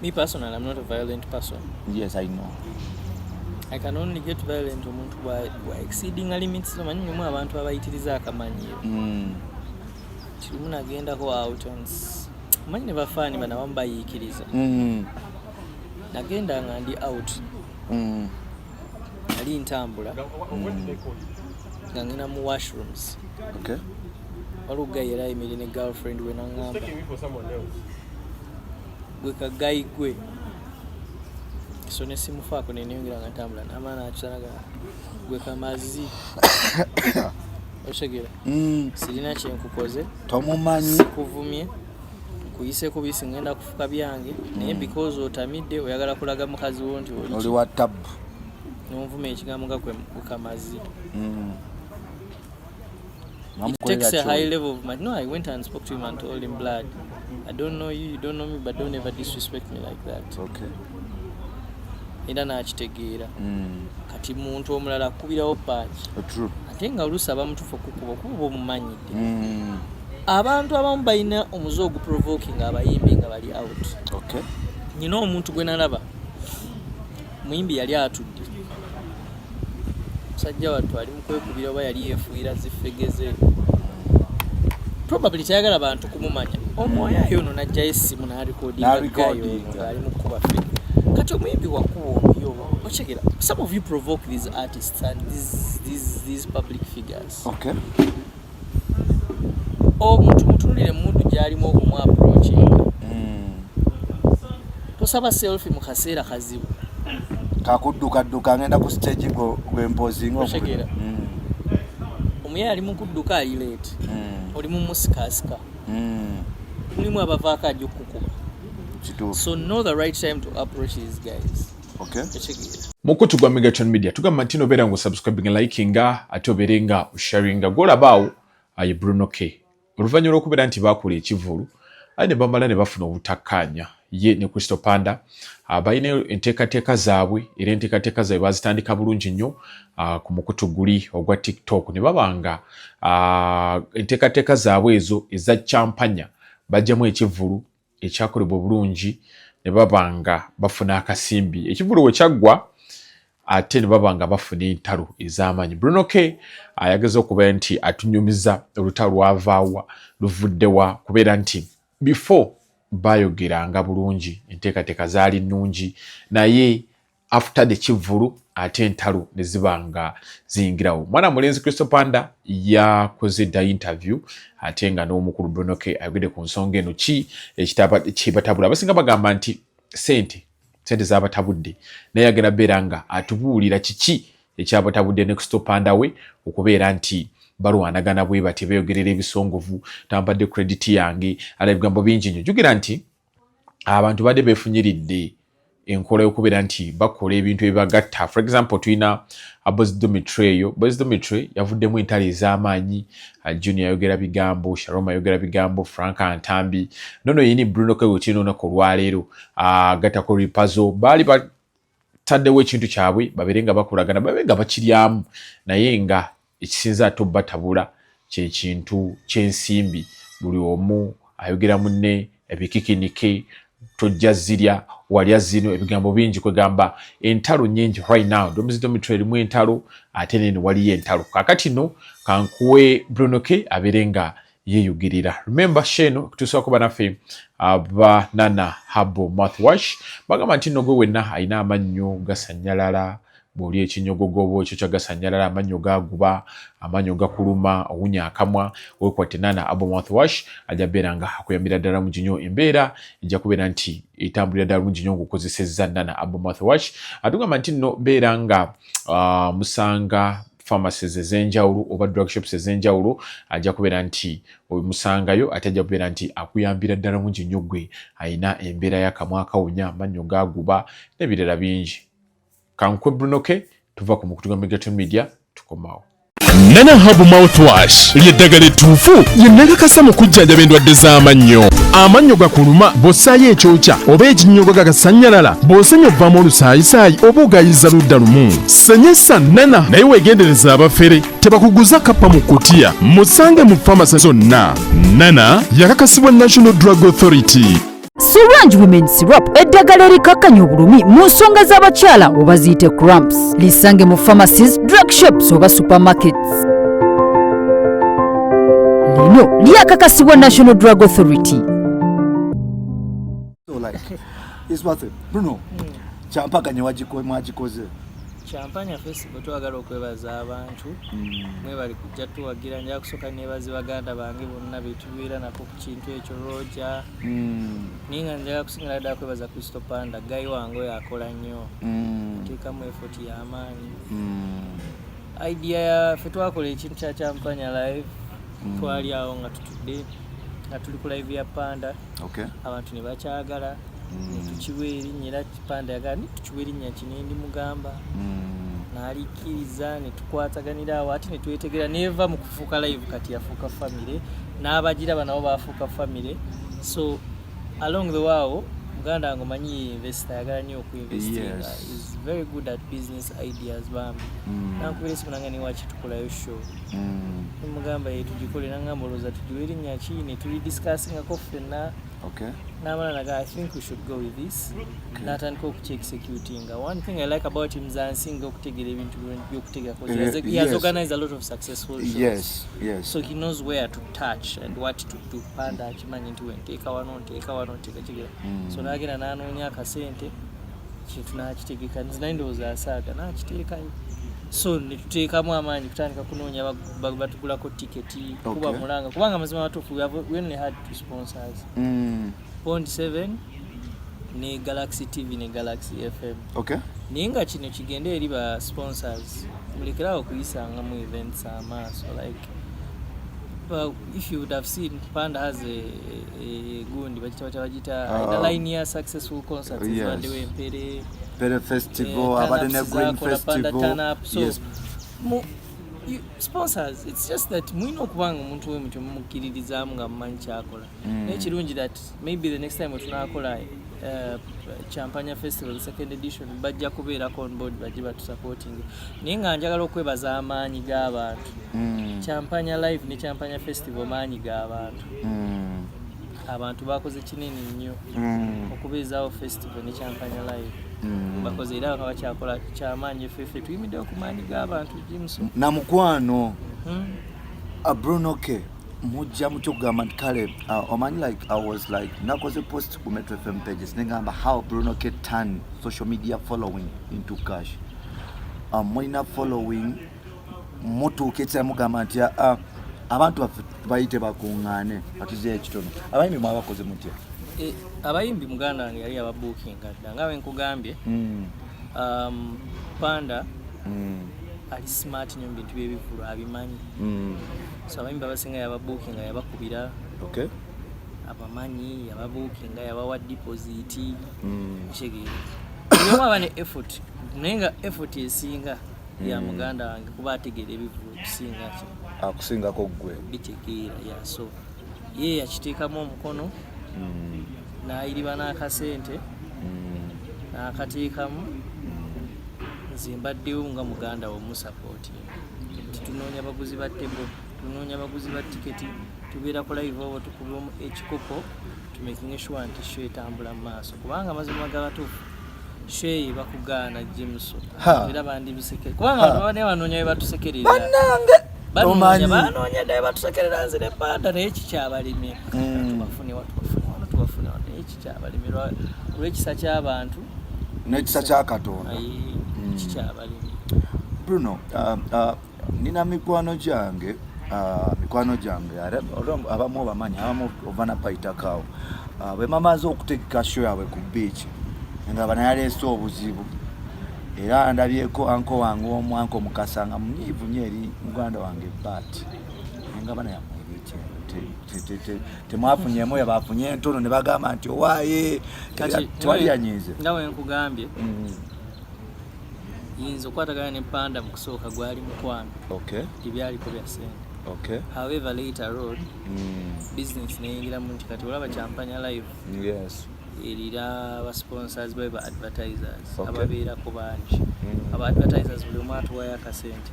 Me personally, I'm not a violent person. Yes, I know. I can only get violent omuntu wa exceeding limits. Manyi mu abantu abayitiriza akamanyiiro. Kirumu nagendako out and manyi ne bafaani bana bambayiikiriza. Nagenda nga ndi out. Ali ntambula. Nga ngina mu washrooms. Okay. Waluga era ayimire ne girlfriend we nangamba. Gwe kagayi gwe. So ne simufaako ne neyongera nga ntambula n'amaana akisanaga gwe kamazi. Oshegera. Sirina kyenkukoze. Tomumanyi. Sikuvumye. Kuyise kubisi ngenda kufuka byange. Naye because otamidde oyagala kulaga mukazi wo nti oli wa tab. N'onvume ekigambo nga gwe kamazi. It takes a high level of my... No, I went and spoke to him and told him, blood, I don't know you, you don't know me, but don't ever disrespect me like that. Okay. Era nakitegeera. Kati muntu omulala akubirawo paaki. True. Ate nga oluusi abamutuufu okukuba omumanyidde. Abantu abamu balina omuze oguprovoking abayimbi nga bali out. Okay. Nyina omuntu gwe nalaba. Muyimbi yali atudde. Musajja wattu ali mukwekubira oba yali yeefuira zifegeze. Probably tayagala abantu kumumanya. Omwoyo ayo ono najjayo essimu n'alikodinga gayo ng'ali mu kuba ffe. Kati omuyimbi wakuba omuyo. Ochegera. Some of you provoke these artists and these public figures. Okay. Omuntu mutunulire muddu gy'alimu okumu approaching. Tosaba selfie mu kaseera kazibu. Kakudduka ngenda ku stage gw'empozinga okugera. Omuye ali mu kudduka ali late. Oli mu musikasika. Mulimu abavaako ajja okukuba. So know the right time to approach these guys. Okay. Mukutu gwa Megatron Media tugamba nti no beera ngo subscribing liking ate oberenga sharinga golabaawo aye Bruno K. Oluvannyuma lw'okubeera nti baakula ekivulu aye ne bamala ne bafuna obutakkaanya ye ne Crystal Panda balina enteekateeka zaabwe era enteekateeka zaabwe bazitandika bulungi nnyo ku mukutu guli ogwa TikTok ne babanga enteekateeka zaabwe ezo eza champanya bajjamu ekivulu ekyakolebwa bulungi ne babanga bafuna akasimbi ekivulu we kyaggwa ate ne babanga bafuna entalo ez'amaanyi. Bruno K ayageza okubeera nti atunyumiza olutalo lwavaawa luvuddewa kubeera nti before bayogeranga bulungi enteekateeka zaali nnungi naye after the kivulu ate entalo ne zibanga ziyingirawo. Mwana mulenzi Crystal Panda yakoze dda interview ate nga n'omukulu Bruno K ayogedde ku nsonga eno ki ekibatabula. Abasinga bagamba nti sente z'abatabudde naye agenda beera nga atubuulira kiki ekyabatabudde ne Crystal Panda we okubeera nti balwanagana bwe bati beeyogerera ebisongovu tampadde credit yange ala ebigambo bingi nnyo. Jjukira nti abantu badde beefunyiridde enkola y'okubeera nti bakola ebintu ebibagatta. For example tulina Boss Domitreyo. Boss Domitre yavuddemu entalo ez'amaanyi. Junior ayogera bigambo, Sharoma ayogera bigambo, Frank Antambi. Nono yini Bruno K wekino olunaku olwaleero gattako ripazo baali bataddewo ekintu kyabwe babeere nga bakolagana babe nga bakiryamu naye nga ekisinza ate batabula kye kintu ky'ensimbi. Buli omu ayogera munne ebikikinike tojja zirya walya zino ebigambo bingi kwegamba entalo nyingi right now. Domitry erimu entalo ate nene waliyo entalo. Kakati no kankuwe Bruno K abeere nga yeeyogerera. Remember sheno kutuusa kuba naffe Nana Herbal Mouthwash bagamba nti nno gwe wenna alina amannyo gasanyalala bw'oli ekinyogogo oba ekyo kyagasanyalala amannyo gaguba amannyo gakuluma owunya akamwa weekwate Nana Herbal Mouthwash ajja beera nga akuyambira ddala mu ginyo embeera ejja kubeera nti etambulira ddala mu ginyo ng'okozesezza Nana Herbal Mouthwash. Atugamba nti nno beera nga musanga pharmacies ez'enjawulo oba drug shops ez'enjawulo ajja kubeera nti musangayo ate ajja kubeera nti akuyambira ddala mu ginyo gwe ayina embeera y'akamwa akawunya amannyo gaguba n'ebirala bingi. Kankwe Bruno K tuva ku mukutu gwa Megatron Media tukomawo. Nana Herbal Mouthwash ly'eddagala ettuufu lyennakakasa mu kujjanjaba endwadde z'amannyo. Amannyo gakuluma bw'ossaayo ekyokya oba ekinnyogo gagasanyalala bw'osenya ovaamu olusaayisaayi oba ogayiza ludda lumu. Senyesa Nana naye weegendereza abafere tebakuguza kappa mu kkutiya. Musange mu famasi zonna. Nana yakakasibwa National Drug Authority. Syringe Women Syrup eddagala erikakkanya obulumi mu nsonga z'abakyala oba ziyite cramps. Lisange mu pharmacies, drug shops oba supermarkets. Lino lyakakasibwa National Drug Authority. So like, it's worth it. Bruno, kyampakanya mwagikoze. Champagne Festival twagala okwebaza abantu mwe bali kujja tuwagira nja kusooka nebazi baganda bange bonna betubeera nako ku kintu ekyo Roger ninga nja kusingira ddala kwebaza Crystal Panda Guy wange yakola nnyo teekamu effort y'amaanyi idea ya ffe twakola ekintu kya Champagne live twali awo nga tutudde nga tuli ku live ya Panda abantu ne bakyagala tukiwe erinnya era Panda yagala tukiwe erinnya kinindi mugamba nalikiriza ne tukwataganira awo ate ne twetegera neva mu kufuuka live kati yafuuka family n'abagiraba nabo bafuuka family so along the way muganda wange omanyi investor yagala nnyo okuinvestinga is very good at business ideas bambi nankubira esimu nange niwaki tukolayo show mugamba tugikole nangamba olowooza tugiwe erinnya ki ne tuli discussingako ffenna n'amala naga I think we should go with this natandika okukyexecutinga. One thing I like about him zansinga okutegera ebintu byokutegera he has organized a lot of successful shows. Yes. So he knows where to touch and what to do. Panda akimanyi nti wenteeka wano nteeka kigera so nagenda nanoonya akasente kintu nakitegeka nzina ndowooza asaaga nakiteekayo so netuteekamu amaanyi kutandika kunoonya batugulako tiketi kuba mulanga kubanga mazima matuufu we only had two sponsors Pond 7 ne Galaxy TV ne Galaxy FM naye nga kino kigende eri ba sponsors mulekerawo okuyisanga mu events amaaso like if you would have seen Panda has a gundi bagita the line here successful concerts Bande Wempere Pere Festival abade ne Green Festival so sponsors it's just that mwino okubanga omuntu we mutu mukiririzamu nga mmanyi kyakola n'ekirungi that maybe the next time tunakola Champagne Festival the second edition bajja kubeerako on board bajje batusupporting naye nga njagala okwebaza amaanyi g'abantu Champagne live ne Champagne Festival maanyi g'abantu abantu bakoze kinene nnyo okubeezaawo festival ne Champagne live bakoze era nga bakyakola kyamaanyi ffeffe tuyimiddeo ku maanyi g'abantu James na mukwano Bruno K mujja mutyo kugamba nti kale omanyi like I was like nakoze post ku Metro FM pages nengamba how Bruno K turn social media following into cash mulina following mutuukitsa mugamba nti abantu bayite bakuŋŋaane atuze ekitono abayimbi mwabakoze mutya abayimbi muganda wange yali ababookinga dda nga bwe nkugambye Panda ali smart nnyo mu bintu by'ebivulu abimanyi so abayimbi abasinga yababookinga yabakubira abamanyi yababookinga yabawa deposit kitegeera byomu aba ne effort naye nga effort esinga ya muganda wange kuba ategeera ebivulu kusinga ki akusingako gwe bitegeera so ye yakiteekamu omukono n'ayiriba n'akasente n'akateekamu nze mbaddewo nga muganda womusapooti tunoonya abaguzi ba tebo tunoonya abaguzi ba tiketi tubeerako live obo tukubamu ekikopo tumaking sure nti show etambula mu maaso kubanga amazima g'abatuufu show bakugaana James era bandi bisekere kubanga abantu baba nebanoonya we batusekerera banoonya ddala batusekerera nze ne Panda naye kikyabalimye tubafune naye kikyabalimye olw'ekisa ky'abantu n'ekisa kya Katonda kikyabalimye. Bruno nina mikwano gyange abamu obamanyi abamu ova na payitakawo bwe bamaze okutegeka show yaabwe ku beach nga banayaleese obuzibu era ndabyeko anko wange omu anko Mukasa nga munyiivu nnyo eri muganda wange Bat nga banayamwebiki temwafunyeemu yabafunye entono ne bagamba nti owaaye tewali yanyiize nga bwe nkugambye yinza okukwatagana ne Panda mu kusooka gwali mukwano tibyaliko bya sente however later on business neyingiramu nti kati olaba Champagne live erira aba sponsors ba advertisers ababeerako bangi aba advertisers buli omu atuwayo akasente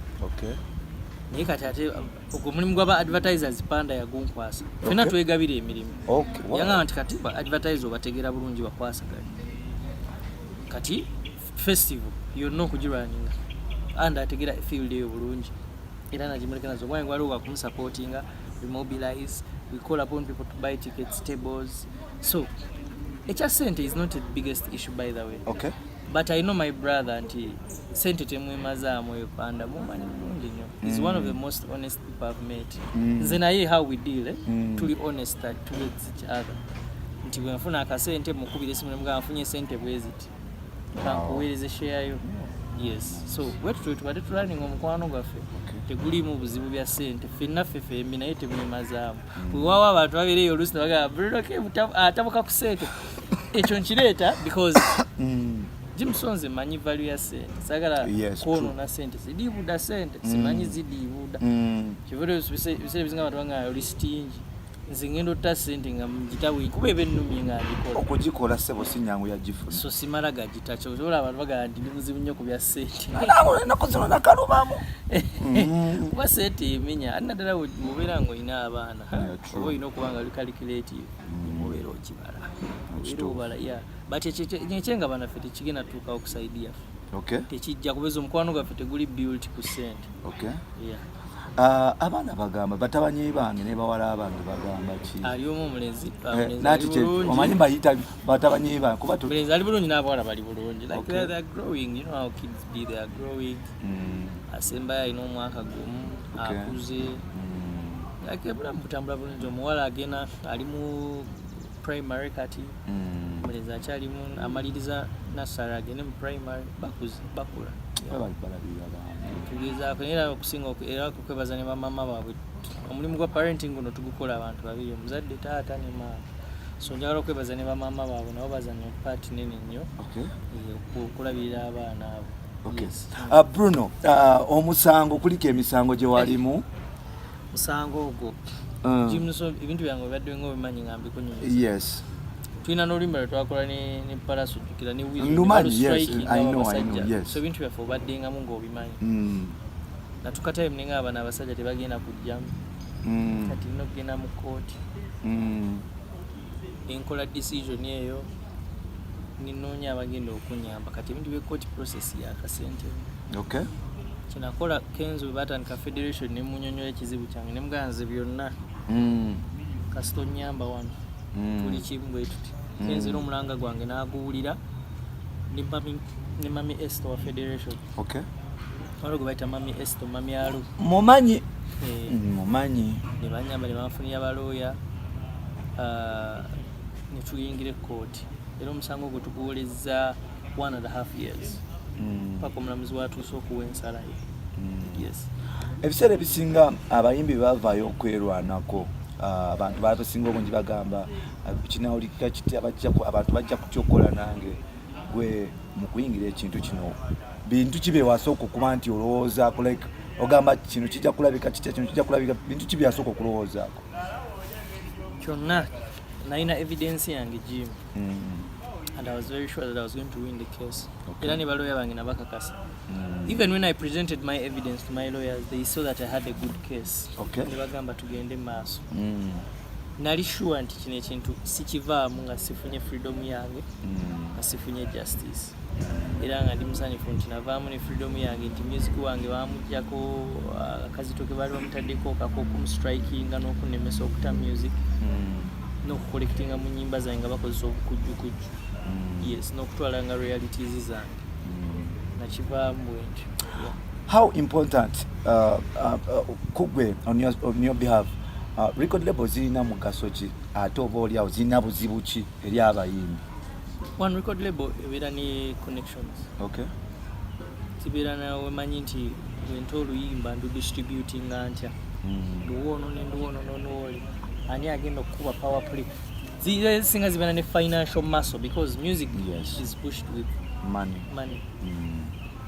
naye kati ate ogwo mulimu gw'aba advertisers Panda yagunkwasa ffenna twegabira emirimu yangamba nti kati ba advertiser obategeera bulungi bakwasaganya kati festival yonna okugirwaninga and ategeera field eyo bulungi era nagimuleka nazo gwange waliwo wakumusupportinga we mobilize, we call upon people to buy tickets, tables. So ekya sente is not the biggest issue by the way. Okay. But I know my brother anti sente temwemazaamu eyo Panda mumanyi bulungi nnyo. He's one of the most honest people I've met. Nze naye how we deal tuli honest towards each other. Nti bwe nfuna akasente mukubira esimu nemugamba nfunye sente bweziti. Kankuweereze share yo. Yes. So wetu tubadde tulaning omukwano gwaffe. Tegulimu buzibu bya sente ffenna ffefe embi naye temwemazaamu. Bwewawa abantu babeereyo oluusi ne bagamba Brunoke atabuka ku sente. Ekyo nkireeta because Jimsonze manyi value ya sente. Sagala kono na sente. Zidibuda sente. Simanyi zidibuda. Kivule bisere bizinga abantu banga listingi. Nze ngendo ta sente nga mjitawe kuba ebennumye nga agikola. Okugikola sebo sinyangu ya jifuna. So simala gajita kyo. Ozola abantu baga ndi buzibu nnyo ku bya sente. Nakozona nakalubamu. Kuba sente emenya anaddala mubeera ng'olina abaana. Oba olina okuba nga calculative. Mubeera okibala. Obala yeah. But ekyenga banaffe tekigenda tuuka okusaidia. Okay. Tekijja kubeza omukwano gwaffe teguli built ku sente. Okay. Yeah. Abaana bagamba batabanyi bange ne bawala bange bagamba ki ali omu omulenzi nati kye omanyi bayita batabanyi bange kuba omulenzi ali bulungi n'abawala bali bulungi like they are growing, you know how kids be, they are growing. Asemba alina omwaka gumu akuze like bulamu butambula bulungi. Omuwala agenda ali mu primary kati omulenzi akyalimu amaliriza nasara agende mu primary bakula tugezaako era okusinga era okwebaza ne bamama baabwe. Omulimu gwa parenting guno tugukola abantu babiri, omuzadde taata ne maama. So njagala okwebaza ne bamama baabwe nabo bazanya part nene nnyo okulabirira abaana abo. Okay. Bruno, omusango kuliko emisango gye walimu? Musango ogwo Jimso ebintu byange bibadde ng'obimanyi nga mbikunyumiza. Yes. Tulina n'olulimi lwe twakola ne parasujjukira ne wheel. Yes, I know, yes. So ebintu byaffe obaddengamu ng'obimanyi. Natukatayo mninga abana abasajja tebagenda kujjamu. Kati nina okugenda mu kooti. Enkola decision eyo ninoonya abagenda okunyamba. Kati ebintu by'ekooti process ya kasente. Okay. Kinakola Kenzo bwe batandika federation ne munyonyola ekizibu kyange ne muganze byonna. Kasito nyamba wano. Tuli kimu bwe tuti. Kenzo n'omulanga gwange n'aguwulira ne mami Esther wa federation. Okay. Wano gwe bayita mami Esther, mami Alu. Mumanyi. Mumanyi. Ne banyamba ne banfunira abalooya ne tuyingira ekkooti. Era omusango gwe tuguwolezza 1.5 years. Paka omulamuzi watuuse okuwa ensala ye. Yes. Ebiseera ebisinga abayimbi bavaayo okwerwanako. Abantu basinga obungi bagamba kinawulika kiti abantu bajja kukyokola nange gwe mu kuyingira ekintu kino bintu kibyewasooka okuba nti olowoozaako like ogamba kino kijja kulabika kitya kino kijja kulabika bintu kibyasooka okulowoozaako kyonna nalina evidence yange Jim. And I was very sure that I was going to win the case. Era ne balooya bange nabakakasa. Even when I presented my evidence to my lawyers, they saw that I had a good case. Okay. Ne bagamba tugende maaso. Nali sure nti kino ekintu sikivaamu nga sifunye freedom yange, nga sifunye justice. Era nga ndi musanyufu nti navaamu ne freedom yange nti music wange bamuggyako akazito ke baali bamutaddeko k'okumustrikinga n'okunemesa okuta music n'okucollectinga mu nnyimba zange nga bakozesa obukujjukujju. Yes, n'okutwala nga realities zange. Nakivaamu bwentyo. How important kugwe on your behalf record label zirina mugaso ki ate oba oliawo zirina buzibu ki eri abayimbi? One record label ebeera ne connections. Okay. Kibeera nawe manyi nti bwenta oluyimba ndudistributinga ntya. Nduwono ne nduwono n'oli. Ani agenda okukuba power play. Zisinga zibeera ne financial muscle because music is pushed with money.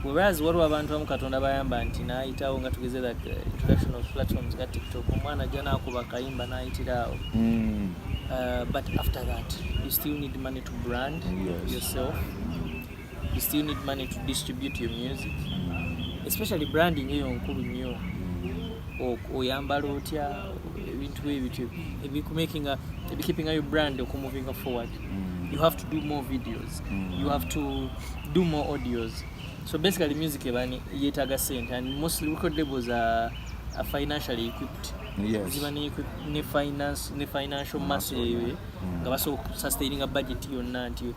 Whereas waliwo abantu bamu Katonda bayamba nti naayitawo nga tugeze that introduction of platforms ga TikTok omwana ajja n'akuba kayimba n'ayitirawo. But after that you still need money to brand yourself. You still need money to distribute your music. Especially branding eyo nkulu nnyo. oyambala otya ebintu ebityo keeping your brand moving forward. You have to do more videos, you have to do more audios. So basically music ebani yetaga sente, and mostly record labels are financially equipped. Yes. Zibani ne financial massive nga baso sustaining a budget yonna nti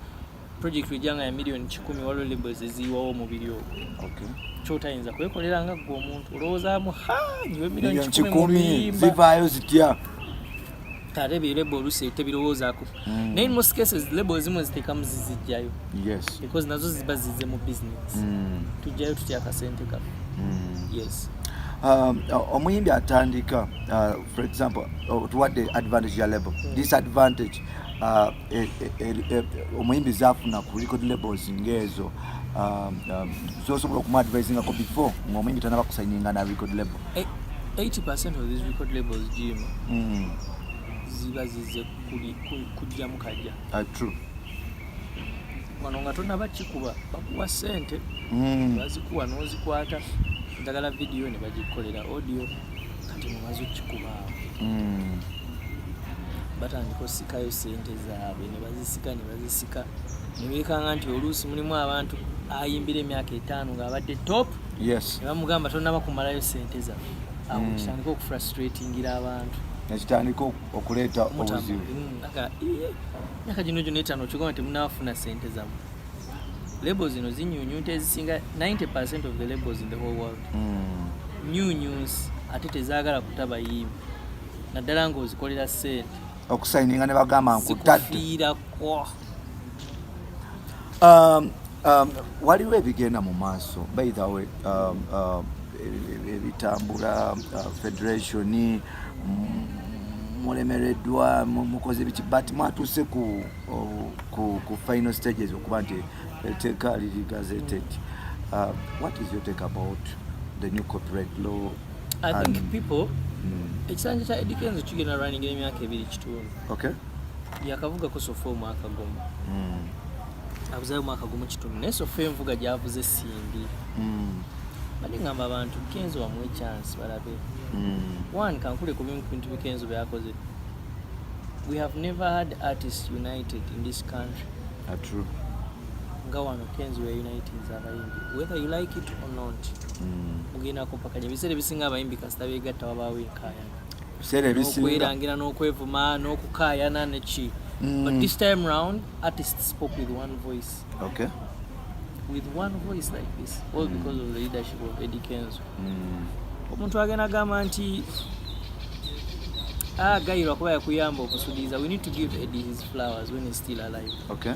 project ejanga ya million 10 walo labels eziwawo mu video. Okay. Chotayinza kwekolera nga gwo omuntu olowoozamu nyiwe million 10 zivaayo zitya tarebe label olusi tebirowoozaako. Naye in most cases label zimwe ziteekamu zizijjayo. Yes. Because nazo ziba zize mu business. Tujjayo tutya akasente kafe. Yes. Omuyimbi atandika, for example, tuwadde advantage ya label. Disadvantage, omuyimbi zaafuna ku record labels ng'ezo zosobola okumadvisingako before ng'omuyimbi tanaba kusayininga na record label. 80% of these record labels, Jim, ziba zize kujja mukajja. True. Wano nga tonaba kikuba bakuwa ssente bazikuwa n'ozikwata ndagala video ne bagikolera audio kati mumaze okukikubaawo. Batandika osikayo ssente zaabwe ne bazisika ne beekanga nti oluusi mulimu abantu ayimbira emyaka 5 ng'abadde top. Yes. Ne bamugamba tonaba kumalayo ssente zaabwe. Awo kitandika okufrustratingira abantu. Nekitandika okuleeta obuzibu. Myaka gino gyonna 5 okigamba temunaafuna ssente zammwe. Labels zino zinyuunyuuta ezisinga 90% of the labels in the whole world. Nyuunyuusi ate tezaagala kutabayimbi. Naddala ng'ozikolera ssente. Okusayininga ne bagamba nkutadde. Zikufiirako. Waliwo ebigenda mu maaso. By the way, ebitambula federation mulemereddwa mukoze biki, but mwatuuse ku final stages okuba nti etteeka liri gazetted. What is your take about the new copyright law? I think people ekisanja kya Eddie Kenzo kigenda running emyaka 2.5. Okay. Yakavuga ko sofa omwaka gumu. Abuzayo omwaka gumu kitundu naye sofa envuga gyavuze simbi. Bali ngamba abantu Kenzo bamuwe chance balabe. One, kankule ku bintu Kenzo byakoze. We have never had artists united in this country. True. Nga wano Kenzo we uniting z'abayimbi. Whether you like it or not. Mugina kupakanya bisere bisinga abayimbi kasita begatta wabawe nkayana. Bisere bisinga. Okwerangira n'okwevuma n'okukayana neki. But this time round, artists spoke with one voice. Okay. With one voice like this, all because of the leadership of Eddie Kenzo. Omuntu agenda gamba nti gayirwa kuba yakuyamba okusudiza. We need to give Eddie his flowers when he's still alive. Okay.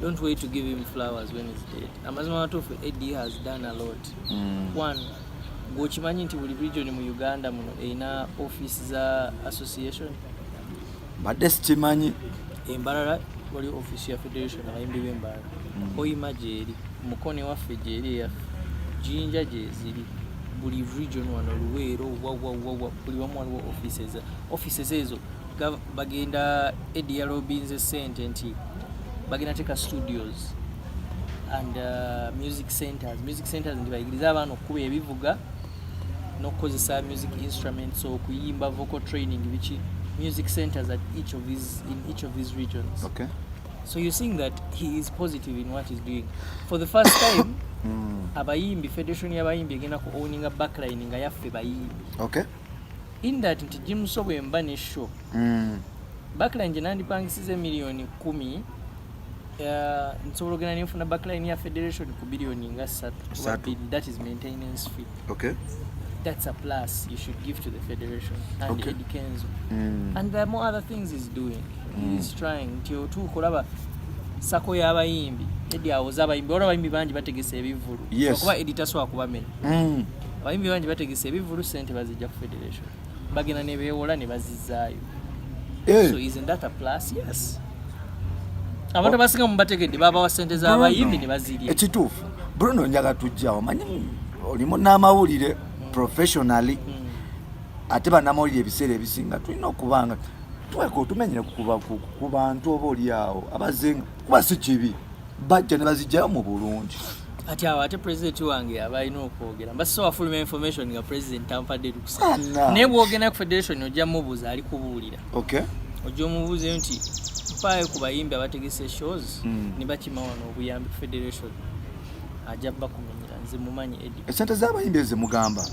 Don't wait to give him flowers when he's dead. Amazima matuufu, Eddie has done a lot. One, gwokimanyi nti buli region mu Uganda muno erina office za association. Badde sikimanyi. Embalala wali office ya federation abayimbi b'Embalala. Oyima gyeri Mukone waffe gyeri yaffe Jinja gyeziri buli region wano Luweero buli wamu waliwo offices ezo bagenda Eddie yalobinze ssente nti bagenda teeka studios and music centers ndi bayigiriza abaana okukuba ebivuga n'okukozesa music instruments, okuyimba, vocal training, biki music centers at each of these regions. Okay. So you're seeing that he is positive in what he's doing. For the first time, abayimbi federation y'abayimbi egenda ku owning a backline nga yaffe bayimbi. Okay. In that nti Jim Sobwe mbane show. Backline gye nandipangisize million 10. Nsobola ogenda nefuna backline ya federation ku billion nga 3. That is maintenance fee. Okay. That's a plus you should give to the federation and okay. Eddie Kenzo. And there are more other things he's doing. He's trying to kulaba sako y'abayimbi. Eddie awoza abayimbi. Olaba abayimbi bangi bategese ebivulu. Yes. Okuba editor so akubamenya. Abayimbi bangi bategese ebivulu sente bazijja ku federation. Bagenda ne beewola ne bazizaayo. So isn't that a plus? Yes. Abantu basinga mu bategedde baba wa sente z'abayimbi ne bazirya. Ekituufu. Bruno njaga tujjawo. Manyi olimu n'amawulire professionally. Ate bannamawulire ebiseera ebisinga tulina okubanga tuweka otumenyere ku bantu oba oli awo abazenga kuba si kibi bajja ne bazijjayo mu bulungi ati ate president wange abalina okwogera mbasi wafuluma information nga president tampadde lukusa naye bwogenda ku federation ojja mubuuza ali kubuulira ojja omubuuze nti mpaayo ku bayimbi abategese shows ne bakima wano obuyambi ku federation ajja bakumenyera nze mumanyi edi esente z'abayimbi ezimugamba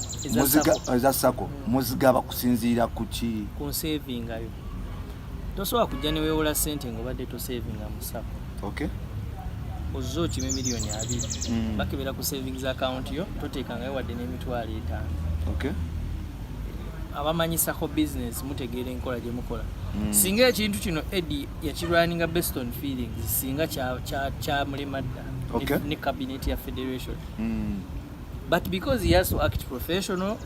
eza sako muzigaba kusinziira ku ki ku nsavingayo tosobola kujja ne weewola ssente ng'obadde tosavinga mu sako ozzo kime miliyoni 2 bakebera ku savings account yo toteekangayo wadde n'emitwalo 5 abamanyisako business mutegeera enkola gye mukola singa ekintu kino edi yakirwaninga based on feelings singa kyamulema dda ne cabinet ya federation but because he has to act professional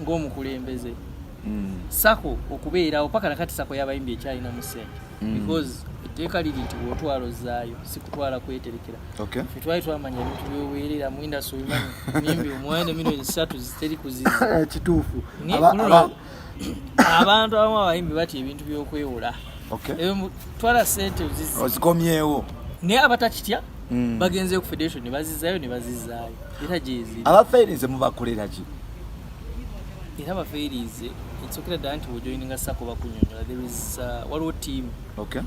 ng'omukulembeze sako okubeerawo paka nakati sako y'abayimbi ekyalina mu ssente because etteeka liri nti bw'otwala zaayo si kutwala kweterekera ffe twali twamanya ebintu by'oweerera mu industry omanyi nyimbi omuwende milioni 3 ziteri kuziza kituufu abantu abamu abayimbi batya ebintu by'okwewola twala ssente ozikomyewo naye abatakitya bagenze ku federation ne bazizaayo era gyeziri abafeerize mubakolera ki era abafeerize nsokera ddala nti bw'ojoyininga sako bakunyonyola there is waliwo team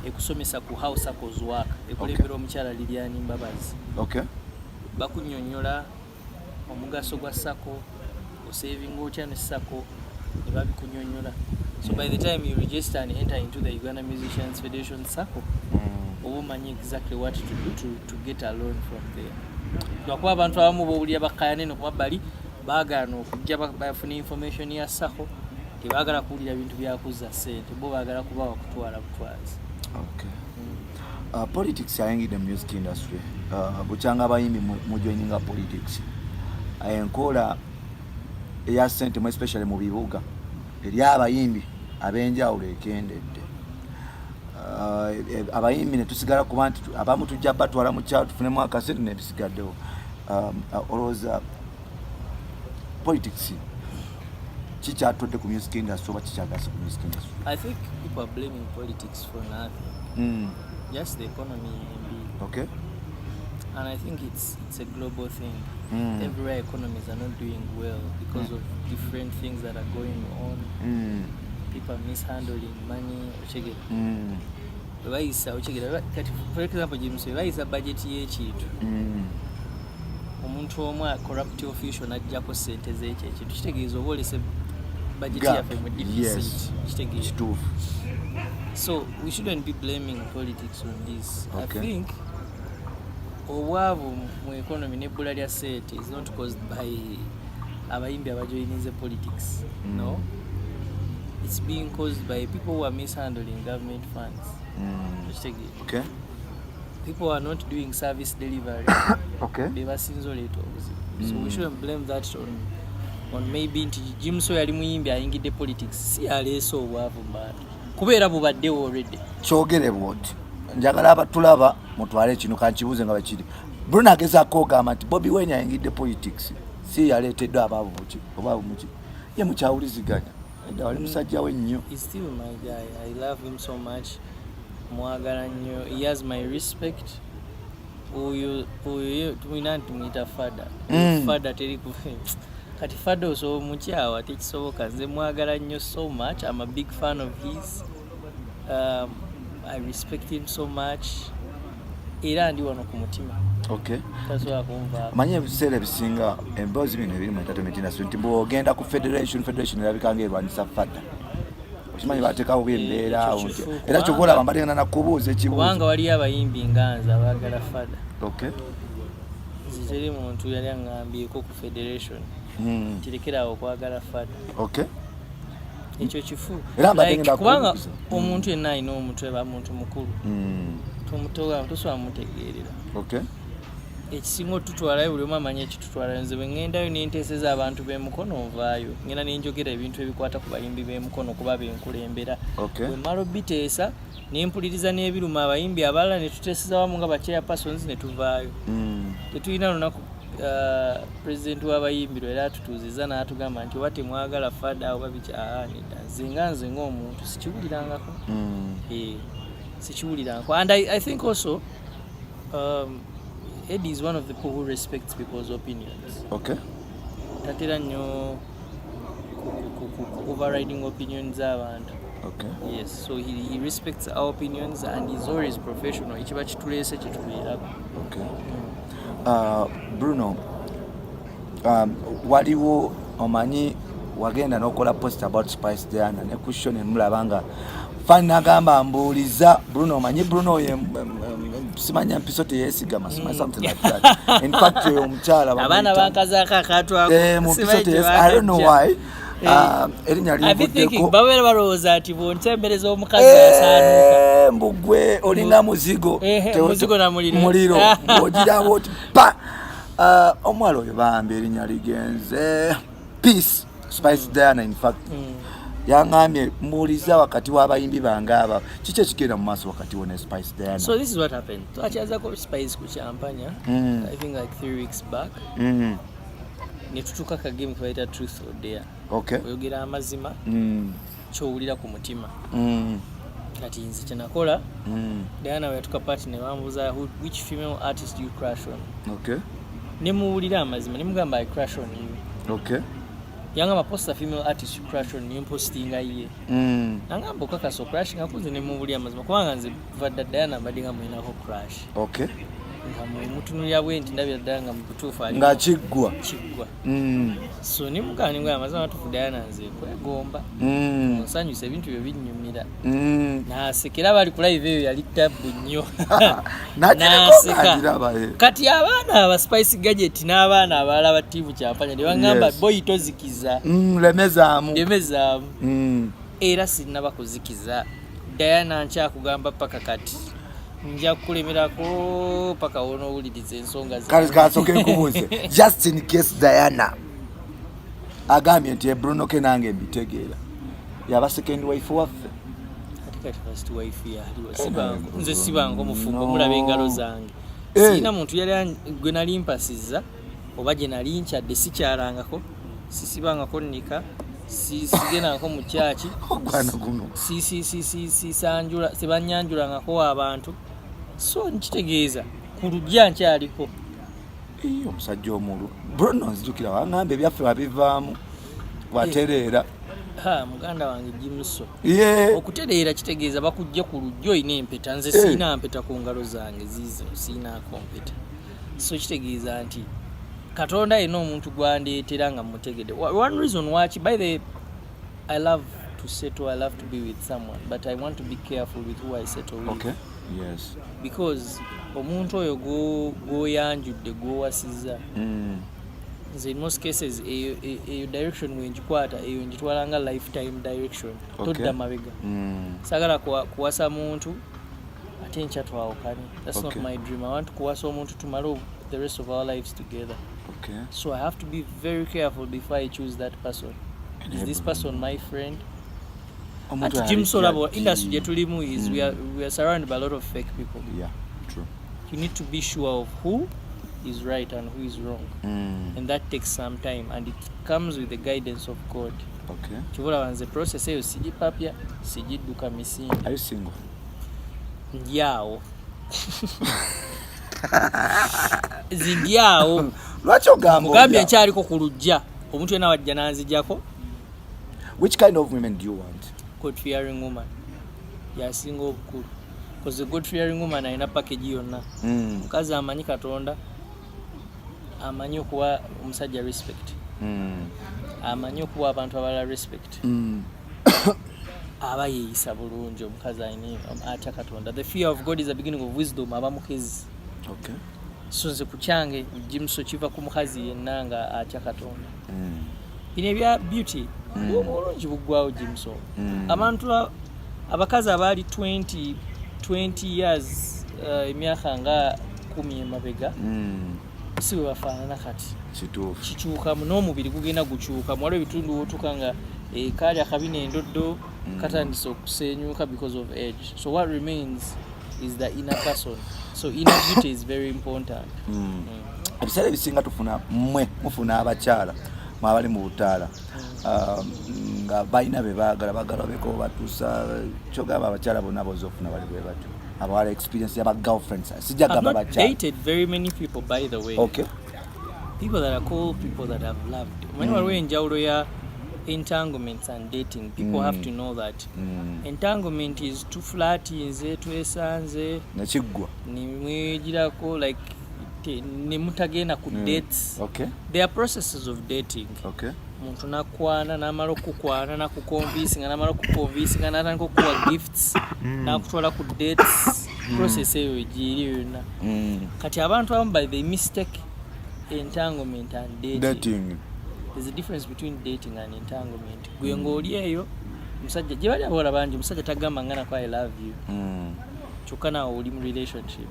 ekusomesa ku how saccos work ekulembera omukyala Lilian Mbabazi bakunyonyola omugaso gwa sako osavinga otya ne sako ne babikunyonyola so by the time you register and enter into the Uganda Musicians Federation sako oba omanyi exactly what to do to get a loan from there lwakuba abantu abamu bowulira bakayane nokumabbali baagala okujja bafuna information ya sako tebaagala kuwulira bintu byakuza ssente bo baagala kuba wakutwala butwazi politics ayingidde mu music industry bukyanga abayimbi mujoininga politics enkola eya ssente mu especially mu bibuga eri abayimbi ab'enjawulo ekendedde abayimbi ne tusigala kuba nti abamu tujja batwala mu kyalo tufunemu akasente nebisigaddewo olowooza politics kikyatodde ku music industry oba kikyagasa ku music industry? I think people are blaming politics for nothing. Just the economy and I think it's a global thing. Everywhere economies are not doing well because of different things that are going on. People are mishandling money. For example, James, a budget y'ekintu omuntu omu corrupt official n'ajjako ssente z'ekyo kitegeeza oba olese budget yaffe mu deficit kitegeeza. So we shouldn't be blaming politics on this. I think obwavu mu economy n'ebbula lya ssente is not caused by abayimbi abajoyinize politics. No, it's being caused by people who are mishandling government funds. People are not doing service delivery. So we shouldn't blame that on maybe nti Jimso yali muyimbi ayingidde politics si aleese obwavu mbala kubeera bubaddewo already. Kyogere bwoti njagala abatulaba mutwale kino kankibuuze nga bakiri Bruno agezaako ogamba nti Bobi Wine ayingidde politics si yaleeteddwe abaavu buki obaavu muki ye mukyawuliziganya edda wali musajja we nnyo. He's still my guy. I love him so much. Mwagala nnyo. He has my respect. Oyo tumina tumuyita fada. Fada teri kati fada osobola omukyawa tekisoboka. Nze mwagala nnyo so much. I'm a big fan of his. I respect him so much. Era ndi wano ku mutima. Tasobola kunva. Manye ebiseera ebisinga emboozi bino ebiri mu entertainment industry nti bw'ogenda ku federation erabika ng'erwanyisa fada. Okimanyi bateekawo embeera era kyokolaba mbategana nakubuuza ekibuuzo kubanga waliyo abayimbi nganza abaagala fada. Teri muntu yali aŋŋambyeko ku federation kirekerawo okwagala fada. Ekyo kifu kubanga omuntu yenna alina omutwe ba muntu mukulu tosobola mutegeerera. Ekisinga otutwalayo buli omu amanya ekitutwalayo. Nze bwe ŋŋendayo n'enteeseza abantu b'emukono nvaayo ngenda n'enjogera ebintu ebikwata ku bayimbi b'emukono kuba benkulembera. Bwe mmala obiteesa n'empuliriza n'ebiruma abayimbi abalala ne tuteeseza wamu nga ba-chairpersons ne tuvaayo. Tetulina lunaku pulezidenti w'abayimbi lwera atutuuziza n'atugamba nti oba temwagala fada oba biki nedda nze ng'omuntu sikiwulirangako. Sikiwulirangako and I think also Eddie is one of the people who respects people's opinions. Okay. Tatera nnyo overriding opinions abantu. Okay. Yes, so he respects our opinions and he's always professional. Ekiba kitulese kitubeerako. Okay. Bruno, waliwo omanyi wagenda n'okola post about Spice Diana ne question emulabanga fan nagamba mbuuliza Bruno omanyi Bruno ye simanya mpiso teyesigama something like that. In fact omukyala abaana bankazaako akatwako I don't know why. Erinya livuddeko babeera balowooza nti bw'ontembereza omukazi asaanuuka mbugwe olinga muzigo muzigo na muliro ng'ogiraba oti pa omwala oyo bambi erinnya ligenze Peace Spice Diana in fact yangambye mbuuliza wakati w'abayimbi bange aba kiki ekigenda mu maaso wakati wo ne Spice Diana. So this is what happened. Twakyazako Spice ku kyampanya I think like 3 weeks back ne tutuuka ka game kabayita Truth or Dare. Okay. Oyogera amazima kyowulira ku mutima kati nze kyenakola Diana we yatuka party ne bambuuza which female artist you crush on. Okay. Ne muwulira amazima ne mugamba I crush on you. Okay. Yangamba posta female artist you crush on you postinga ye nangamba okakasa crush ngakuze ne muwulira amazima kubanga nze vadda Diana mbadde nga mwinako crush. Okay. nga mutunulya bwenti ndabira ddala nga mukutuufu ali nga kiggwa so ne mugani ngwa amazima tufu Diana nze kwegomba nsanyuse ebintu byo binnyumira nasekera bali ku live eyo yali tabu nnyo naseka kati abaana aba Spice Gadget n'abaana abalala ba TV kyampanya ne bangamba boy tozikiza lemezaamu era sinaba kuzikiza Diana nkyakugamba paka kati nja kulemerako paka wono owuliriza ensonga kasoke nkubuuze just in case Diana agambye nti Bruno ke nange mbitegeera yaba second wife waffe kati first wife yaliwo nze sibango mufumbo mulabe engalo zange sina muntu yali gwe nali mpasiza oba gye nali nkyadde sikyalangako sisibangako nnika sigenako mu kyaki sisanjula sibanyanjulangako abantu so nkitegeeza ku lujja nkyaliko omusajja omulu Bruno nzijukira wangamba ebyaffe wabivaamu watereera muganda wange Jimso okutereera kitegeeza bakujja ku lujja olina empeta nze siina mpeta ku ngalo zange zizo siinaako mpeta so kitegeeza nti Katonda eno omuntu gwandeetera nga mutegedde. One reason why by the I love to settle, I love to be with someone, but I want to be careful with who I settle with. Okay. Yes. Because omuntu oyo go yanjudde go wasiza. In most cases a direction when jikwata eyo njitwalanga lifetime direction. Todda mabega. Sagala kuwasa muntu ate nkyatwawukane. That's not my dream. I want to kuwasa omuntu tumalo the rest of our lives together. Okay. So I have to be very careful before I choose that person. Is this person my friend? At Jim Solabo industry is we are surrounded by a lot of fake people. Yeah, true. You need to be sure of who is right and who is wrong. And that takes some time and it comes with the guidance of God. Okay. Chivula wanze process eyo sijipapya sijiduka misingi. Are you single? Ndiao. Zindiao. Lwaki ogamba mugambye nkyariko ku lujja omuntu yena wajja nanzijjako. Which kind of women do you want? God-fearing woman. Yasinga obukulu. Because the God-fearing woman alina package yonna. Mukazi amanyi Katonda, amanyi okuwa omusajja respect. Amanyi okuwa abantu abalala respect. Aba yeeyisa bulungi omukazi alina atya Katonda. The fear of God is the beginning of wisdom. Aba mukezi. Okay. So nze ku kyange Jimso kiva ku mukazi yenna nga atya Katonda. Bino ebya beauty obulungi buggwawo Jimso. Abantu abakazi abaali 20 years emyaka nga 10 emabega si bwe bafaanana kati kikyuka n'omubiri gugenda gukyuka waliwo ebitundu wotuka nga kaali akabina endoddo katandise okusenyuka because of age. So what remains is the inner person. So inner beauty is very important. Ebiseera ebisinga mufuna abakyala mwabali mu butaala nga balina be baagala beko batuusa kyogamba abakyala bonna bozofuna bali bwe batyo abawala experience yaba girlfriends sijja I've gamba not bacha dated very many people, by the way. okay People that are cool, people that I've loved. When we're in enjawulo ya entanglements and dating, people have to know that entanglement is too flat, nze twesanze nekiggwa nimwegirako like nemutagenda ku dates. okay There are processes of dating. okay Muntu nakwana namala okukwana nakukonvinsinga namala okukonvinsinga natandika okuwa gifts nakutwala ku dates process eyo egiri yonna kati abantu abamu by the mistake entanglement and dating. There's a difference between dating and entanglement. Gwe ng'oli eyo musajja gye bali abawola bangi musajja tagamba ngana ko I love you kyokka naawe oli mu relationship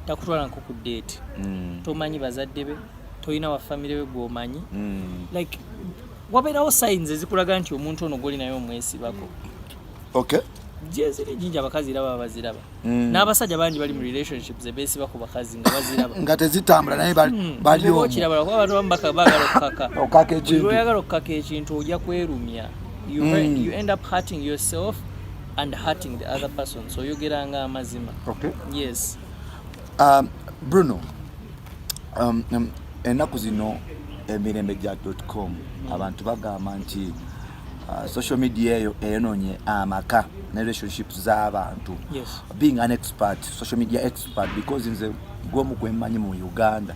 takutwala nko ku date tomanyi bazadde be toyina wa family we gw'omanyi like wabeerawo signs ezikulaga nti omuntu ono gw'oli naye omwesibako okay jeziri jinja abakazi iraba baziraba n'abasajja bangi bali mu relationships ebeesiba ku bakazi nga baziraba nga tezitambula naye bali omwo kirabala kuba abantu bamu baagala okaka ekintu oyagala okukaka ekintu ojja kwerumya you end up hurting yourself and hurting the other person so yogeranga amazima okay yes Bruno ennaku zino emirembe gya.com abantu bagamba nti social media eyo eyonoonye amaka ne relationships z'abantu yes being an expert social media expert because nze gwomu gwemmanyi mu Uganda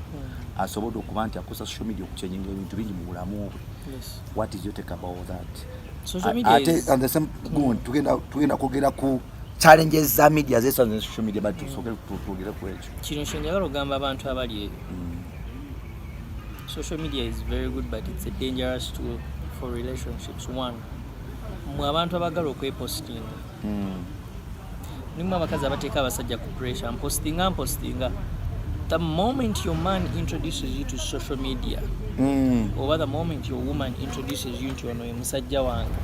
asobola okuba nti akosa social media okuchenjinga ebintu bingi mu bulamu bwe yes what is your take about that social media is and the same tugenda kwogera ku challenges za media zesanze social media but tusogere tutugere ku ekyo kino kyenjagala ogamba abantu abali eyo social media is very good but it's a dangerous tool for relationships. One, mwe abantu abagala okwepostinga nimu abakazi abateeka abasajja ku pressure mpostinga the moment your man introduces you to social media or the moment your woman introduces you to ono musajja wange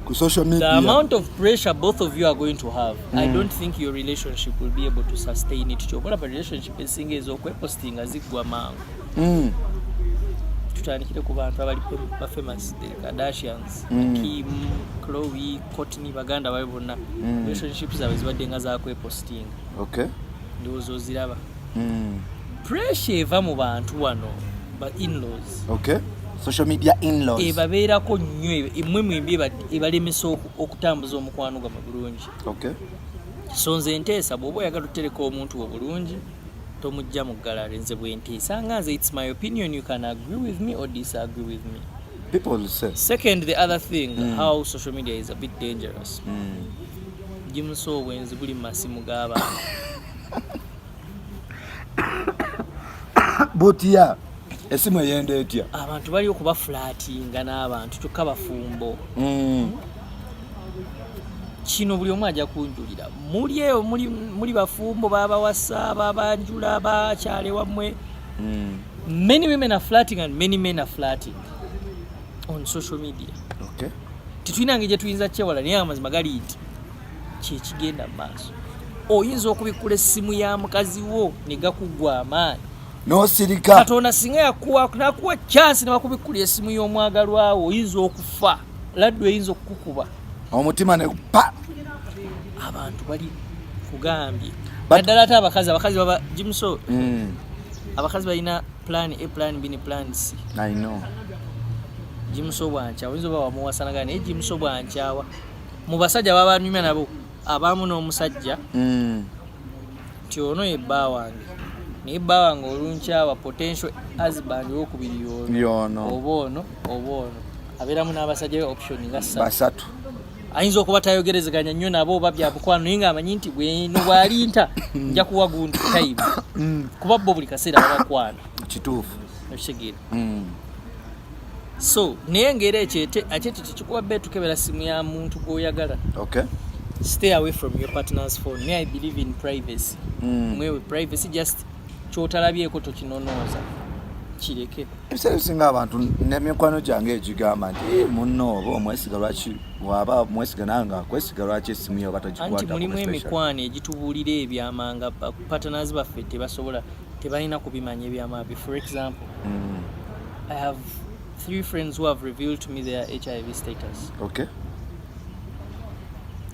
ku social media the amount of pressure both of you are going to have I don't think your relationship will be able to sustain it kyobola ba relationship esinga ez'okwepostinga ziggwa mangu tutandikire ku bantu abali ba famous the Kardashians Kim, Khloe, Kourtney baganda bali bonna relationships zaabwe zibadde nga zakwepostinga okay ndowooza oziraba pressure eva mu bantu wano ba in-laws okay social media in-laws ebabeerako nnyo emmwe mwembi ebalemesa okutambuza omukwano gwa bulungi okay so nze nteesa bw'oba oyagala otereka omuntu wo bulungi tomujja mu galare nze bwe nteesa nga nze it's my opinion you can agree with me or disagree with me people will say second the other thing how social media is a bit dangerous jimuso obwenzi buli mu masimu g'abantu butya esimu eyenda etya abantu bali okuba flatinga n'abantu kyokka bafumbo kino buli omu ajja kunjulira muli eyo muli bafumbo babawasa babanjula bakyale wammwe many women are flirting and many men are flirting on social media okay tetulina ngeri gye tuyinza kyewala naye amazima gali nti kyekigenda mu maaso oyinza okubikkula essimu ya mukazi wo ne gakugwa amaanyi n'osirika katonda singa nakuwa chance ne wakubikkula essimu y'omwagalwawo oyinza okufa laddu eyinza okukukuba omutima ne pa abantu bali kugambye naddala ate abakazi baba jimuso abakazi balina plan A plan B ne plan C I know jimuso bwancha oyinza oba wamuwasanaga naye jimuso bwancyawa mu basajja babanyumya nabo abamu n'omusajja nti ono yebba wange naye bba wange olunkyawa potential husband wokubiri yono oba ono abeeramu n'abasajja be option nga basatu ayinza okuba tayogerezeganya nnyo nabo oba byabukwano naye ng'amanyi nti bweno bw'alinta nja kuwa gundi time kuba bo buli kaseera babakwana kituufu okitegeera so naye ng'era ate tekikuba beetukebera simu ya muntu gw'oyagala okay stay away from your partner's phone. Me, I believe in privacy. Mwewe privacy just kyotalabyeko tokinonooza kireke ebiseera bisinga abantu n'emikwano gyange egigamba nti munno oba omwesiga lwaki waba mwesiga nange akwesiga lwaki essimu yo batagikwata anti mulimu emikwano egitubuulira ebyamanga partners baffe tebalina kubimanya ebyamabyo. For example, I have 3 friends who have revealed to me their HIV status. Okay.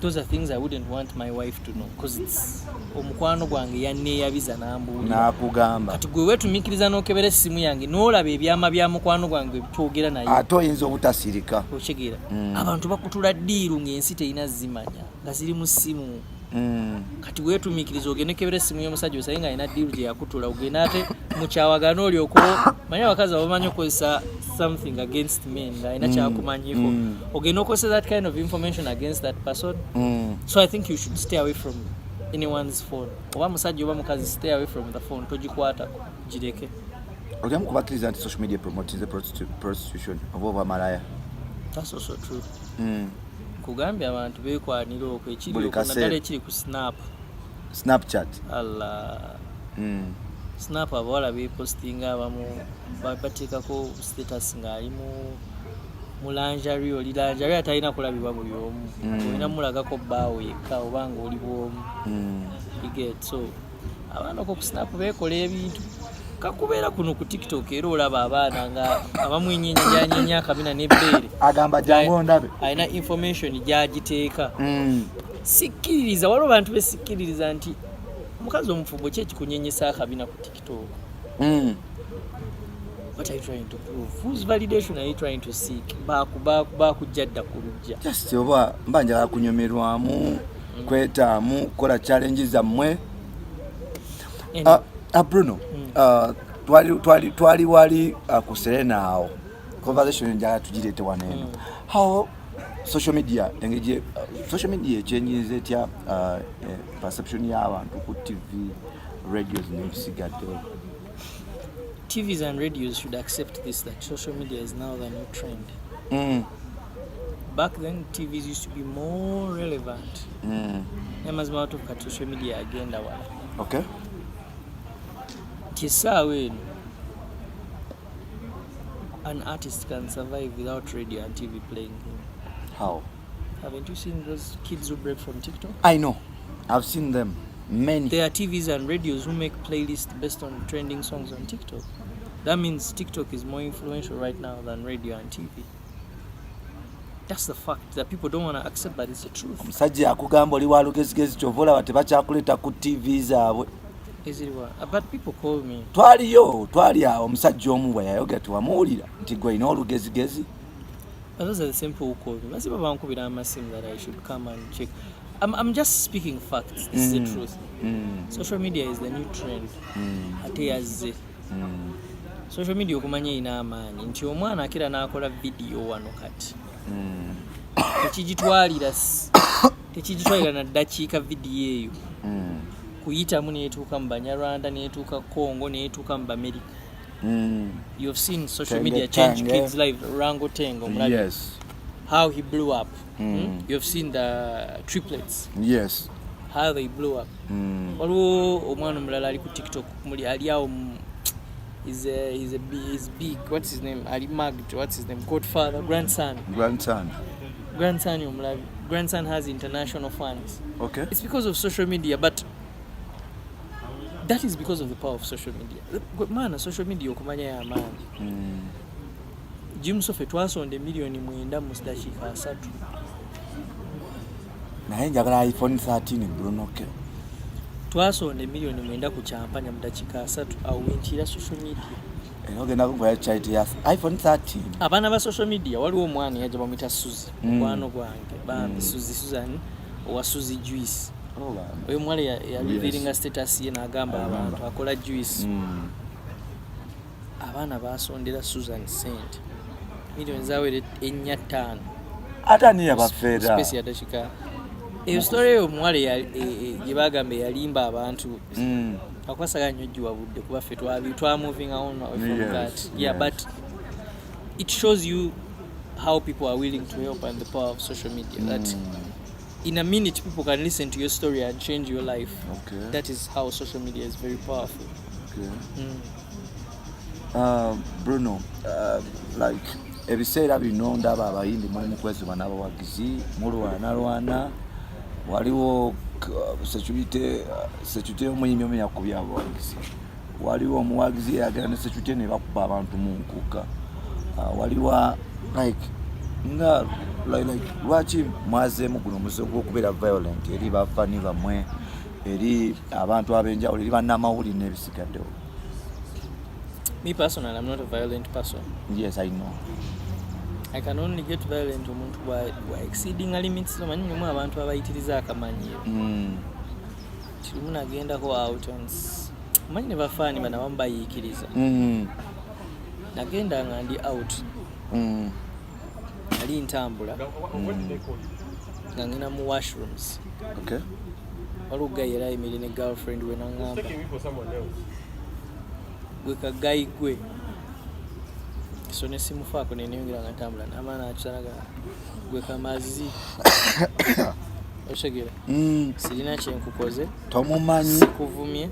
those are things I wouldn't want my wife to know because it's omukwano gwange yanneeyabiza n'ambuulira n'akugamba kati gwe weetumiikiriza n'okebera essimu yange n'olaba ebyama bya mukwano gwange kyogera naye ate oyinza obutasirika okitegeera abantu bakutula ddiiru ng'ensi terina zimanya nga ziri mu ssimu kati weetumiikiriza ogenda okebera essimu y'omusajja osaye nga alina ddiiru gye yakutula ogenda ate mukyawagana olyoko manye abakazi abamanyi okozesa something against men nga alina kyakumanyiko ogenda okozesa that kind of information against that person so I think you should stay away from anyone's phone oba musajja oba mukazi stay away from the phone togikwata gireke ogenda kubakkiriza nti social media promoting the prostitution oba obamalaya that's also true kugambye abantu beekwanira okwo ekiri naddala ekiri ku Snapchat Allah Snap abawala beepostinga abamu bateekako status ng'ali mu lingerie oli lingerie atalina kulabibwa buli omu olina mulagako bbaawo yekka oba nga oli bwomu iget so abaana oko ku Snap beekola ebintu kakubeera kuno ku TikTok era olaba abaana nga abamwenyeenya gyanyenya akabina n'ebbeere agamba jangu ndabe alina information gyagiteeka sikkiririza waliwo bantu besikkiririza nti omukazi omufumbo ki ekikunyenyesa akabina ku TikTok what are you trying to prove whose validation are you trying to seek bakujja dda ku lujja just oba mba njagala kunyomerwamu kwetaamu kola challenge zammwe Bruno twali wali ku Serena awo conversation njagala tugirete waneno how social media engage social media changes etya perception y'abantu ku TV radios n'ebisigadde TVs and radios should accept this that social media is now the new trend back then TVs used to be more relevant amazima watu ku social media agenda wala okay Tisawin an artist can survive without radio and TV playing him. How? Haven't you seen those kids who break from TikTok? I know. I've seen them. Many. There are TVs and radios who make playlists based on trending songs on TikTok. That means TikTok is more influential right now than radio and TV. That's the fact that people don't want to accept, but it's the truth. Omusajja akugamba oli wa lugezigezi kyovola bati bakyakuleta ku TV zaabwe. But people call me. Twali awo omusajja omu bwe yayogera tiwamuwulira nti gwe ina olugezigezi. Those are the same people who call me. Masiba bankubira amasimu that I should come and check. I'm just speaking facts. This is the truth. Social media is the new trend. Ate yazze. Social media okumanya ina amaanyi nti omwana akira n'akola video wano kati. Tekigitwalira na ddakiika video eyo. Kuyitamu neetuuka mu Banyarwanda neetuuka Congo neetuuka mu America. You've seen social media change kids' lives. Rango Tengo, yes. How he blew up. You've seen the triplets. Yes. How they blew up. Waliwo omwana omulala ali ku TikTok muli ali awo he's big. What's his name? Ali Magd. What's his name? Godfather, grandson omulabi. Grandson has international fans. Okay. It's because of social media, but that is because of the power of social media. Man, social media okumanya ya maani. Jim Sofe twasonde milioni 9 mu dakiika 3. Naye njagala iPhone 13 Bruno ke. Twasonde milioni 9 ku kyampanya mu dakiika 3 awintira social media. Ogenda kugula charity ya iPhone 13. Abaana ba social media waliwo omwana yajja bamwita Suzi. Mukwano gwange. Bambi Susan owa Suzi Juice. Oyo mwale ya revealing status ye n'agamba abantu akola juice. Abaana basondera Susan Saint. Milioni zawere 4-5. Ata niye bafeera. Space ya dashika. Eyo story yo mwale ye bagambe yalimba abantu. Akwasaganya ojjuwa budde kuba ffe twa moving on from that. Yeah, but it shows you how people are willing to help and the power of social media. That in a minute people can listen to your story and change your life. Okay. That is how social media is very powerful. Okay. Bruno, like ebiseera bino ndaba abayimbi mu kwezi banabawagizi mulwana waliwo security omuyimbi omenya kubya abawagizi waliwo omuwagizi yagala ne security ne bakuba abantu mu nkuka waliwo like nga like lwaki mwazeemu guno omuze gw'okubeera violent eri bafani bamwe eri abantu ab'enjawulo eri bannamawulire n'ebisigaddewo? Me personally, I'm not a violent person. Yes, I know. I can only get violent omuntu bwa exceeding limits. Omanyi mulimu abantu abayitiriza akamanyiiro. Kirimu nagendako out and omanyi ne bafaani bana abamu bayiikiriza. Nagenda nga ndi out. Ali ntambula. Nga ngenda mu washrooms. Okay. Oluga era ayimire ne girlfriend we nangamba. Gwe kagayi gwe. So ne simufaako ne neyongera nga ntambula n'amaana akisanaga gwe kamazi. Oshegera. Sirina kyenkukoze. Tomumanyi. Sikuvumye.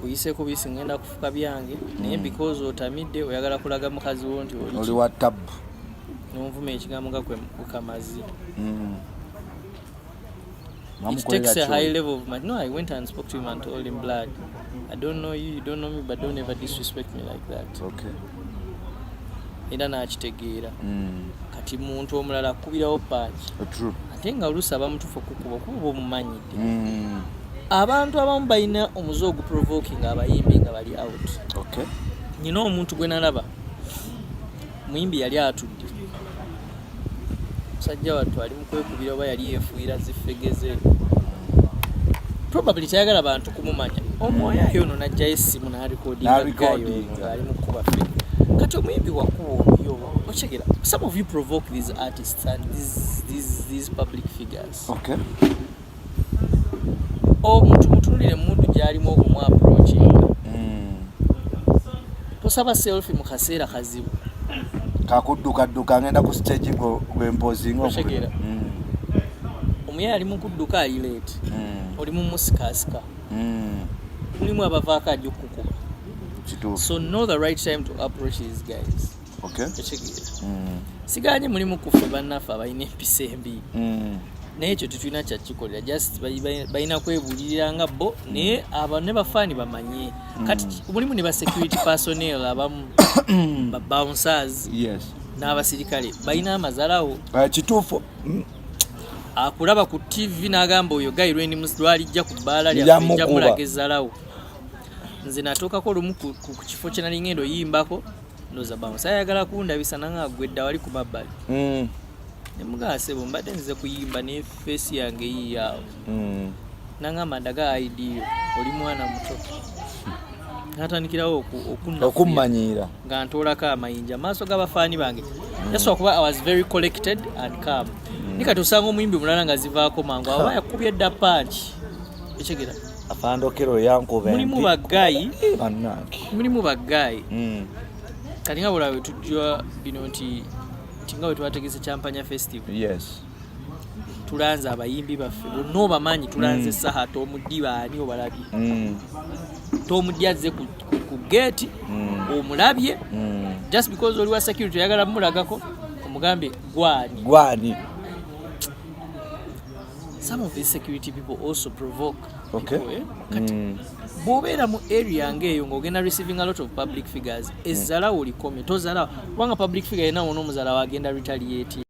Kuyise kubisi ngenda kufuka byange. Naye because otamidde oyagala kulaga mukazi wo nti oli wa tab. N'onvume ekigambo nga kwe kamazi. It It takes a high level of no, I went and spoke to him and told him, blood, I don't know you, you don't know me, but don't ever disrespect me like that. Okay. Era n'akitegeera. Kati muntu omulala kubirawo paaki. True. Ate nga oluusi abamutufa kuba omumanyidde. Abantu abamu balina omuze oguprovoking abayimbi nga bali out. Okay. Nyina omuntu gwe nalaba. Muyimbi yali atudde. Sajja wattu ali mu kwekubira oba yali yeefuira zifegeze. Probably tayagala abantu kumumanya. Omwoyo ono n'ajjayo essimu n'arekodinga ali mu kuba ffe. Kati omuyimbi wakuba omuyo okitegeera. Some of you provoke these artists and these public figures. Okay. Omuntu mutunulire mundu gy'alimu okumwaprochinga. Tosaba selfie mu kaseera kazibu. Kakudduka ngenda ku stage gw'empozinga okitegeera. Omuya ali mu kudduka ali late. Oli mu musikasika. Mulimu abavaako ajja okukuba. So know the right time to approach these guys. Okay. Siganye mulimu kufe bannaffe abalina empisa embi. Naye ekyo tetulina kyakikolera just balina kwebulirira nga bo naye ne bafaani bamanye. Kati mulimu ne ba security personnel abamu ba bouncers. Yes. N'abasirikale balina amazalawo. Kituufu. Akulaba ku TV n'agamba oyo gayirweni musdwalijja ku bbaala lyajja mulaga ezzalawo. Nze natuukako olumu ku kifo kye nali ngendo yimbako ndoza bounce ayagala kundabisa nanga gwedda wali ku mabbali. Ne mugase bo mbadde nze kuyimba ne face yange yiyawo. Nanga mandaga ID oli mwana muto. Natandikirawo okummanyiira nga ntoolako amayinja maaso g'abafaani bange. That's why I was very collected and calm. Nika tusanga omuyimbi mulala nga zivaako mangu aba yakubye dda punch. Ekigera afandokero yankobe. Mulimu baggayi. Bannange. Mulimu baggayi. Kati nga bulawe tujja bino nti nga we twategese Champanya Festival. Yes. Tulanze abayimbi baffe bonna obamanyi tulanze saha Tomuddiba ani obalabye. Tomuddi azze ku gate omulabye. Just because oli wa security yagala mulagako omugambe gwani. Some of these security people also provoke people. Kati bw'obeera mu area ng'eyo ng'ogenda receiving a lot of public figures ezzalawo likome tozalawo kubanga public figure yenna wona omuzalawo agenda retaliate.